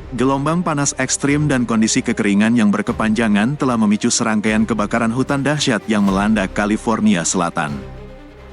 Gelombang panas ekstrim dan kondisi kekeringan yang berkepanjangan telah memicu serangkaian kebakaran hutan dahsyat yang melanda California Selatan.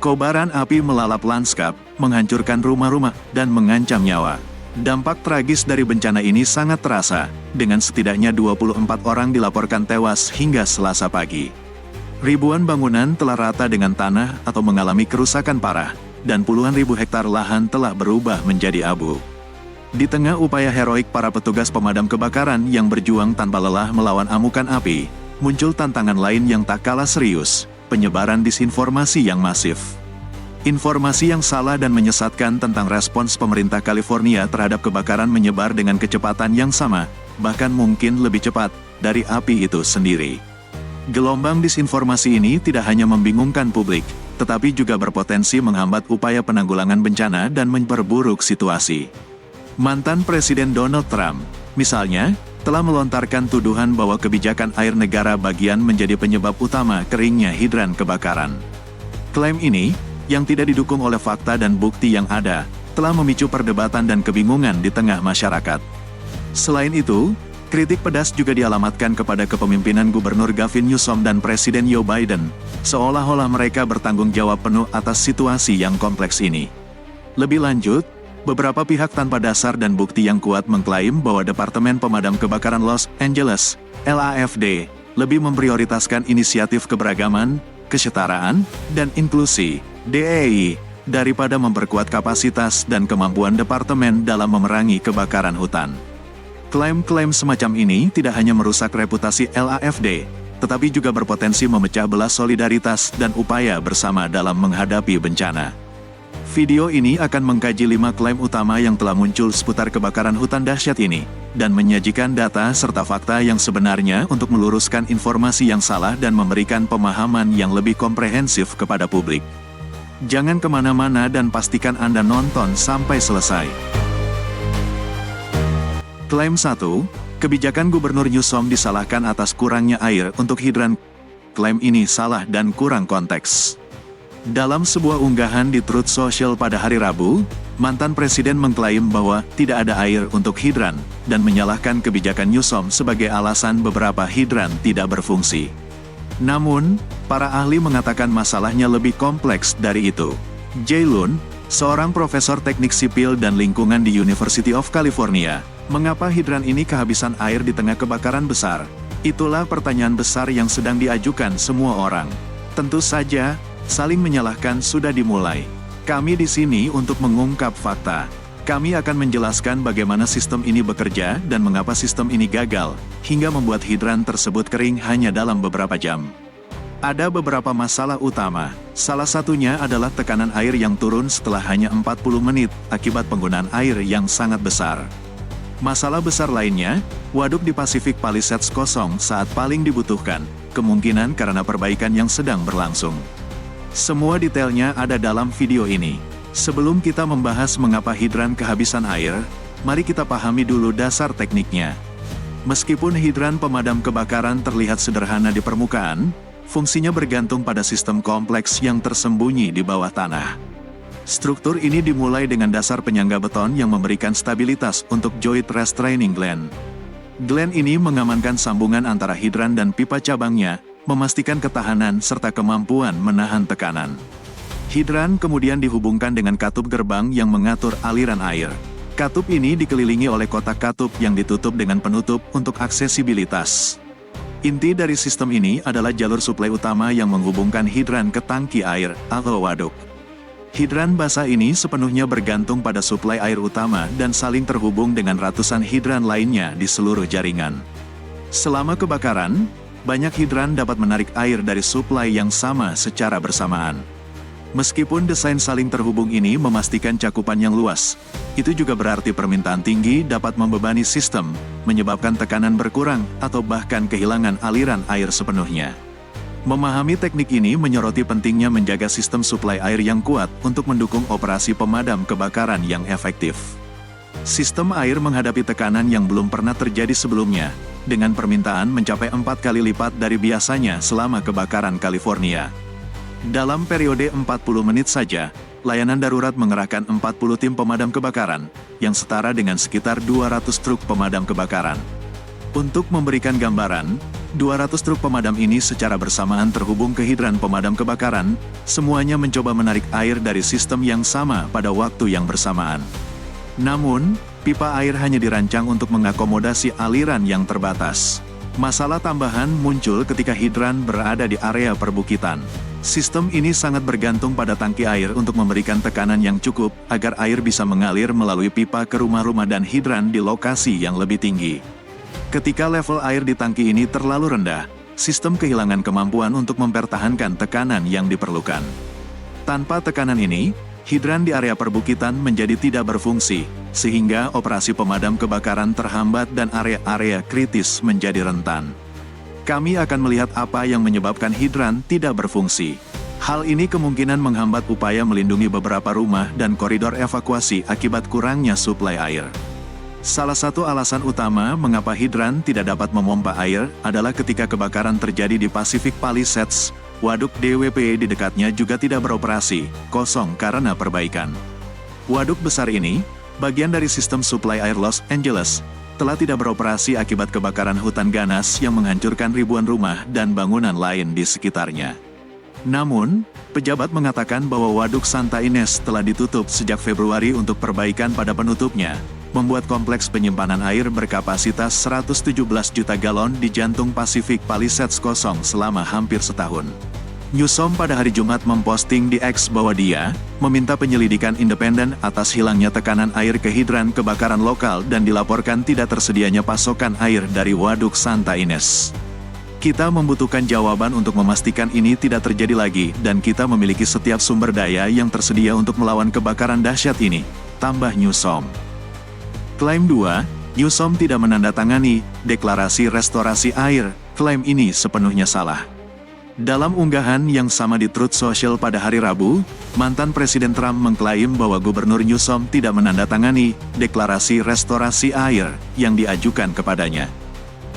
Kobaran api melalap lanskap, menghancurkan rumah-rumah, dan mengancam nyawa. Dampak tragis dari bencana ini sangat terasa, dengan setidaknya 24 orang dilaporkan tewas hingga Selasa pagi. Ribuan bangunan telah rata dengan tanah atau mengalami kerusakan parah, dan puluhan ribu hektar lahan telah berubah menjadi abu. Di tengah upaya heroik para petugas pemadam kebakaran yang berjuang tanpa lelah melawan amukan api, muncul tantangan lain yang tak kalah serius, penyebaran disinformasi yang masif. Informasi yang salah dan menyesatkan tentang respons pemerintah California terhadap kebakaran menyebar dengan kecepatan yang sama, bahkan mungkin lebih cepat, dari api itu sendiri. Gelombang disinformasi ini tidak hanya membingungkan publik, tetapi juga berpotensi menghambat upaya penanggulangan bencana dan memperburuk situasi. Mantan Presiden Donald Trump, misalnya, telah melontarkan tuduhan bahwa kebijakan air negara bagian menjadi penyebab utama keringnya hidran kebakaran. Klaim ini, yang tidak didukung oleh fakta dan bukti yang ada, telah memicu perdebatan dan kebingungan di tengah masyarakat. Selain itu, kritik pedas juga dialamatkan kepada kepemimpinan Gubernur Gavin Newsom dan Presiden Joe Biden, seolah-olah mereka bertanggung jawab penuh atas situasi yang kompleks ini. Lebih lanjut, beberapa pihak tanpa dasar dan bukti yang kuat mengklaim bahwa Departemen Pemadam Kebakaran Los Angeles, LAFD, lebih memprioritaskan inisiatif keberagaman, kesetaraan, dan inklusi, DEI, daripada memperkuat kapasitas dan kemampuan departemen dalam memerangi kebakaran hutan. Klaim-klaim semacam ini tidak hanya merusak reputasi LAFD, tetapi juga berpotensi memecah belah solidaritas dan upaya bersama dalam menghadapi bencana. Video ini akan mengkaji 5 klaim utama yang telah muncul seputar kebakaran hutan dahsyat ini, dan menyajikan data serta fakta yang sebenarnya untuk meluruskan informasi yang salah dan memberikan pemahaman yang lebih komprehensif kepada publik. Jangan kemana-mana dan pastikan Anda nonton sampai selesai. Klaim 1, kebijakan Gubernur Newsom disalahkan atas kurangnya air untuk hidran. Klaim ini salah dan kurang konteks. Dalam sebuah unggahan di Truth Social pada hari Rabu, mantan presiden mengklaim bahwa tidak ada air untuk hidran, dan menyalahkan kebijakan Newsom sebagai alasan beberapa hidran tidak berfungsi. Namun, para ahli mengatakan masalahnya lebih kompleks dari itu. Jay Lund, seorang profesor teknik sipil dan lingkungan di University of California, mengapa hidran ini kehabisan air di tengah kebakaran besar? Itulah pertanyaan besar yang sedang diajukan semua orang. Tentu saja, saling menyalahkan sudah dimulai. Kami di sini untuk mengungkap fakta. Kami akan menjelaskan bagaimana sistem ini bekerja dan mengapa sistem ini gagal, hingga membuat hidran tersebut kering hanya dalam beberapa jam. Ada beberapa masalah utama. Salah satunya adalah tekanan air yang turun setelah hanya 40 menit akibat penggunaan air yang sangat besar. Masalah besar lainnya, waduk di Pacific Palisades kosong saat paling dibutuhkan, kemungkinan karena perbaikan yang sedang berlangsung. Semua detailnya ada dalam video ini. Sebelum kita membahas mengapa hidran kehabisan air, mari kita pahami dulu dasar tekniknya. Meskipun hidran pemadam kebakaran terlihat sederhana di permukaan, fungsinya bergantung pada sistem kompleks yang tersembunyi di bawah tanah. Struktur ini dimulai dengan dasar penyangga beton yang memberikan stabilitas untuk joint restraining gland. Gland ini mengamankan sambungan antara hidran dan pipa cabangnya, memastikan ketahanan serta kemampuan menahan tekanan. Hidran kemudian dihubungkan dengan katup gerbang yang mengatur aliran air. Katup ini dikelilingi oleh kotak katup yang ditutup dengan penutup untuk aksesibilitas. Inti dari sistem ini adalah jalur suplai utama yang menghubungkan hidran ke tangki air atau waduk. Hidran basah ini sepenuhnya bergantung pada suplai air utama dan saling terhubung dengan ratusan hidran lainnya di seluruh jaringan. Selama kebakaran, banyak hidran dapat menarik air dari suplai yang sama secara bersamaan. Meskipun desain saling terhubung ini memastikan cakupan yang luas, itu juga berarti permintaan tinggi dapat membebani sistem, menyebabkan tekanan berkurang atau bahkan kehilangan aliran air sepenuhnya. Memahami teknik ini menyoroti pentingnya menjaga sistem suplai air yang kuat untuk mendukung operasi pemadam kebakaran yang efektif. Sistem air menghadapi tekanan yang belum pernah terjadi sebelumnya, dengan permintaan mencapai 4 kali lipat dari biasanya selama kebakaran California. Dalam periode 40 menit saja, layanan darurat mengerahkan 40 tim pemadam kebakaran, yang setara dengan sekitar 200 truk pemadam kebakaran. Untuk memberikan gambaran, 200 truk pemadam ini secara bersamaan terhubung ke hidran pemadam kebakaran, semuanya mencoba menarik air dari sistem yang sama pada waktu yang bersamaan. Namun, pipa air hanya dirancang untuk mengakomodasi aliran yang terbatas. Masalah tambahan muncul ketika hidran berada di area perbukitan. Sistem ini sangat bergantung pada tangki air untuk memberikan tekanan yang cukup agar air bisa mengalir melalui pipa ke rumah-rumah dan hidran di lokasi yang lebih tinggi. Ketika level air di tangki ini terlalu rendah, sistem kehilangan kemampuan untuk mempertahankan tekanan yang diperlukan. Tanpa tekanan ini, hidran di area perbukitan menjadi tidak berfungsi, sehingga operasi pemadam kebakaran terhambat dan area-area kritis menjadi rentan. Kami akan melihat apa yang menyebabkan hidran tidak berfungsi. Hal ini kemungkinan menghambat upaya melindungi beberapa rumah dan koridor evakuasi akibat kurangnya suplai air. Salah satu alasan utama mengapa hidran tidak dapat memompa air adalah ketika kebakaran terjadi di Pacific Palisades, waduk DWP di dekatnya juga tidak beroperasi, kosong karena perbaikan. Waduk besar ini, bagian dari sistem suplai air Los Angeles, telah tidak beroperasi akibat kebakaran hutan ganas yang menghancurkan ribuan rumah dan bangunan lain di sekitarnya. Namun, pejabat mengatakan bahwa waduk Santa Ines telah ditutup sejak Februari untuk perbaikan pada penutupnya, membuat kompleks penyimpanan air berkapasitas 117 juta galon di jantung Pacific Palisades kosong selama hampir setahun. Newsom pada hari Jumat memposting di X bahwa dia meminta penyelidikan independen atas hilangnya tekanan air ke hidran kebakaran lokal dan dilaporkan tidak tersedianya pasokan air dari waduk Santa Ines. Kita membutuhkan jawaban untuk memastikan ini tidak terjadi lagi dan kita memiliki setiap sumber daya yang tersedia untuk melawan kebakaran dahsyat ini, tambah Newsom. Klaim 2, Newsom tidak menandatangani deklarasi restorasi air, klaim ini sepenuhnya salah. Dalam unggahan yang sama di Truth Social pada hari Rabu, mantan Presiden Trump mengklaim bahwa Gubernur Newsom tidak menandatangani deklarasi restorasi air yang diajukan kepadanya.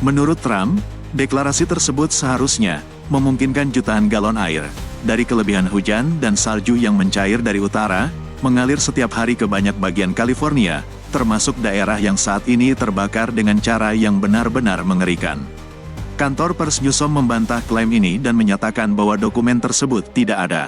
Menurut Trump, deklarasi tersebut seharusnya memungkinkan jutaan galon air dari kelebihan hujan dan salju yang mencair dari utara, mengalir setiap hari ke banyak bagian California, termasuk daerah yang saat ini terbakar dengan cara yang benar-benar mengerikan. Kantor pers Newsom membantah klaim ini dan menyatakan bahwa dokumen tersebut tidak ada.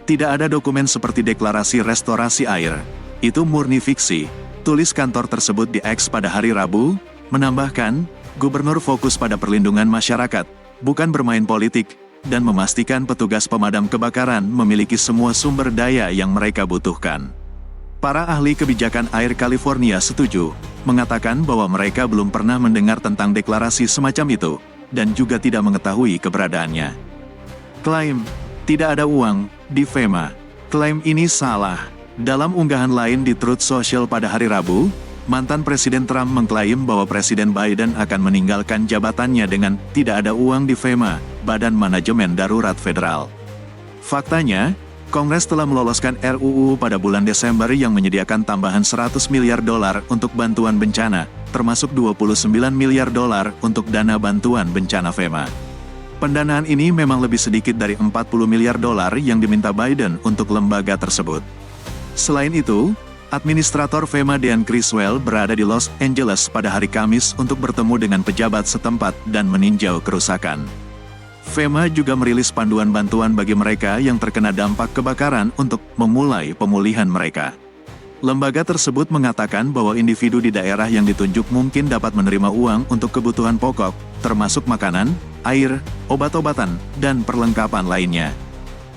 Tidak ada dokumen seperti deklarasi restorasi air. Itu murni fiksi, tulis kantor tersebut di X pada hari Rabu, menambahkan, Gubernur fokus pada perlindungan masyarakat, bukan bermain politik, dan memastikan petugas pemadam kebakaran memiliki semua sumber daya yang mereka butuhkan. Para ahli kebijakan air California setuju, mengatakan bahwa mereka belum pernah mendengar tentang deklarasi semacam itu, dan juga tidak mengetahui keberadaannya. Klaim, tidak ada uang, di FEMA. Klaim ini salah. Dalam unggahan lain di Truth Social pada hari Rabu, mantan Presiden Trump mengklaim bahwa Presiden Biden akan meninggalkan jabatannya dengan tidak ada uang di FEMA, Badan Manajemen Darurat Federal. Faktanya, Kongres telah meloloskan RUU pada bulan Desember yang menyediakan tambahan $100 miliar untuk bantuan bencana, termasuk $29 miliar untuk dana bantuan bencana FEMA. Pendanaan ini memang lebih sedikit dari $40 miliar yang diminta Biden untuk lembaga tersebut. Selain itu, Administrator FEMA Dean Criswell berada di Los Angeles pada hari Kamis untuk bertemu dengan pejabat setempat dan meninjau kerusakan. FEMA juga merilis panduan bantuan bagi mereka yang terkena dampak kebakaran untuk memulai pemulihan mereka. Lembaga tersebut mengatakan bahwa individu di daerah yang ditunjuk mungkin dapat menerima uang untuk kebutuhan pokok, termasuk makanan, air, obat-obatan, dan perlengkapan lainnya.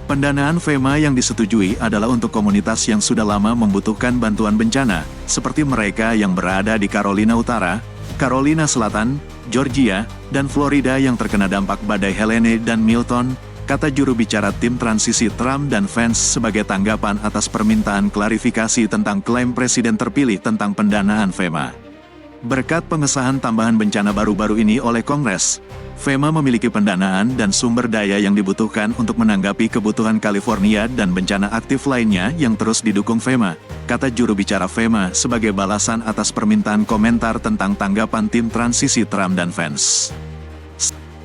Pendanaan FEMA yang disetujui adalah untuk komunitas yang sudah lama membutuhkan bantuan bencana, seperti mereka yang berada di Carolina Utara, Carolina Selatan, Georgia, dan Florida yang terkena dampak badai Helene dan Milton, kata juru bicara tim transisi Trump dan Vance sebagai tanggapan atas permintaan klarifikasi tentang klaim Presiden terpilih tentang pendanaan FEMA. Berkat pengesahan tambahan bencana baru-baru ini oleh Kongres, FEMA memiliki pendanaan dan sumber daya yang dibutuhkan untuk menanggapi kebutuhan California dan bencana aktif lainnya yang terus didukung FEMA, kata juru bicara FEMA sebagai balasan atas permintaan komentar tentang tanggapan tim transisi Trump dan Vance.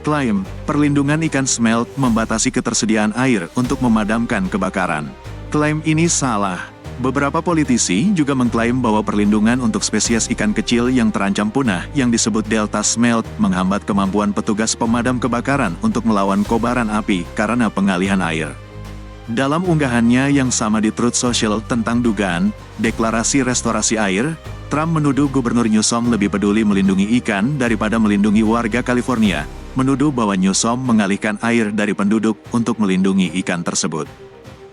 Klaim, perlindungan ikan smelt membatasi ketersediaan air untuk memadamkan kebakaran. Klaim ini salah. Beberapa politisi juga mengklaim bahwa perlindungan untuk spesies ikan kecil yang terancam punah yang disebut Delta Smelt menghambat kemampuan petugas pemadam kebakaran untuk melawan kobaran api karena pengalihan air. Dalam unggahannya yang sama di Truth Social tentang dugaan deklarasi restorasi air, Trump menuduh Gubernur Newsom lebih peduli melindungi ikan daripada melindungi warga California, menuduh bahwa Newsom mengalihkan air dari penduduk untuk melindungi ikan tersebut.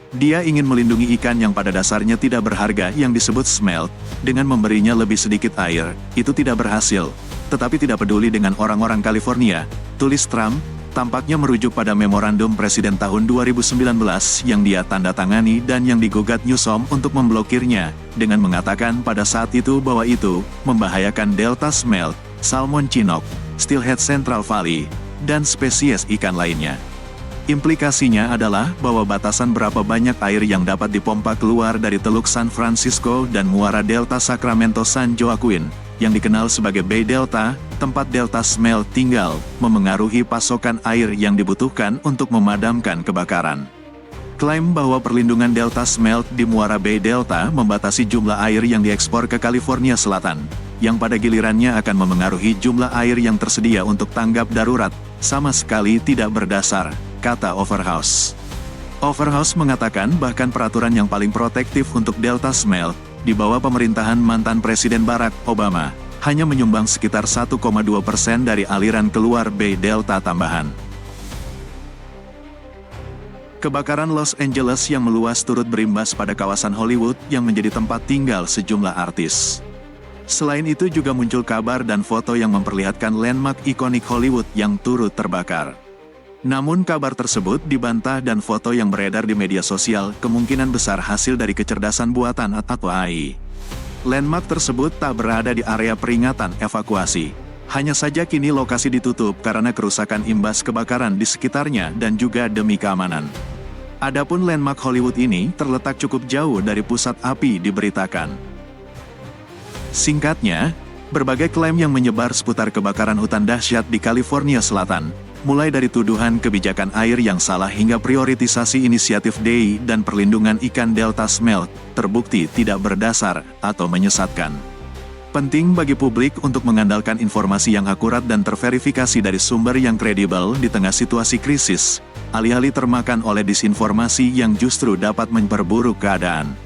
Dia ingin melindungi ikan yang pada dasarnya tidak berharga yang disebut smelt, dengan memberinya lebih sedikit air, itu tidak berhasil, tetapi tidak peduli dengan orang-orang California, tulis Trump, tampaknya merujuk pada memorandum Presiden tahun 2019 yang dia tanda tangani dan yang digugat Newsom untuk memblokirnya, dengan mengatakan pada saat itu bahwa itu membahayakan Delta Smelt, Salmon Chinook, Steelhead Central Valley, dan spesies ikan lainnya. Implikasinya adalah bahwa batasan berapa banyak air yang dapat dipompa keluar dari Teluk San Francisco dan muara Delta Sacramento San Joaquin, yang dikenal sebagai Bay Delta, tempat Delta Smelt tinggal, memengaruhi pasokan air yang dibutuhkan untuk memadamkan kebakaran. Klaim bahwa perlindungan Delta Smelt di muara Bay Delta membatasi jumlah air yang diekspor ke California Selatan, yang pada gilirannya akan memengaruhi jumlah air yang tersedia untuk tanggap darurat, sama sekali tidak berdasar, kata Overhouse. Overhouse mengatakan bahkan peraturan yang paling protektif untuk Delta Smelt, di bawah pemerintahan mantan Presiden Barack Obama, hanya menyumbang sekitar 1,2% dari aliran keluar Bay Delta tambahan. Kebakaran Los Angeles yang meluas turut berimbas pada kawasan Hollywood yang menjadi tempat tinggal sejumlah artis. Selain itu juga muncul kabar dan foto yang memperlihatkan landmark ikonik Hollywood yang turut terbakar. Namun kabar tersebut dibantah dan foto yang beredar di media sosial kemungkinan besar hasil dari kecerdasan buatan atau AI. Landmark tersebut tak berada di area peringatan evakuasi. Hanya saja kini lokasi ditutup karena kerusakan imbas kebakaran di sekitarnya dan juga demi keamanan. Adapun landmark Hollywood ini terletak cukup jauh dari pusat api diberitakan. Singkatnya, berbagai klaim yang menyebar seputar kebakaran hutan dahsyat di California Selatan, mulai dari tuduhan kebijakan air yang salah hingga prioritisasi inisiatif DEI dan perlindungan ikan Delta Smelt, terbukti tidak berdasar atau menyesatkan. Penting bagi publik untuk mengandalkan informasi yang akurat dan terverifikasi dari sumber yang kredibel di tengah situasi krisis, alih-alih termakan oleh disinformasi yang justru dapat memperburuk keadaan.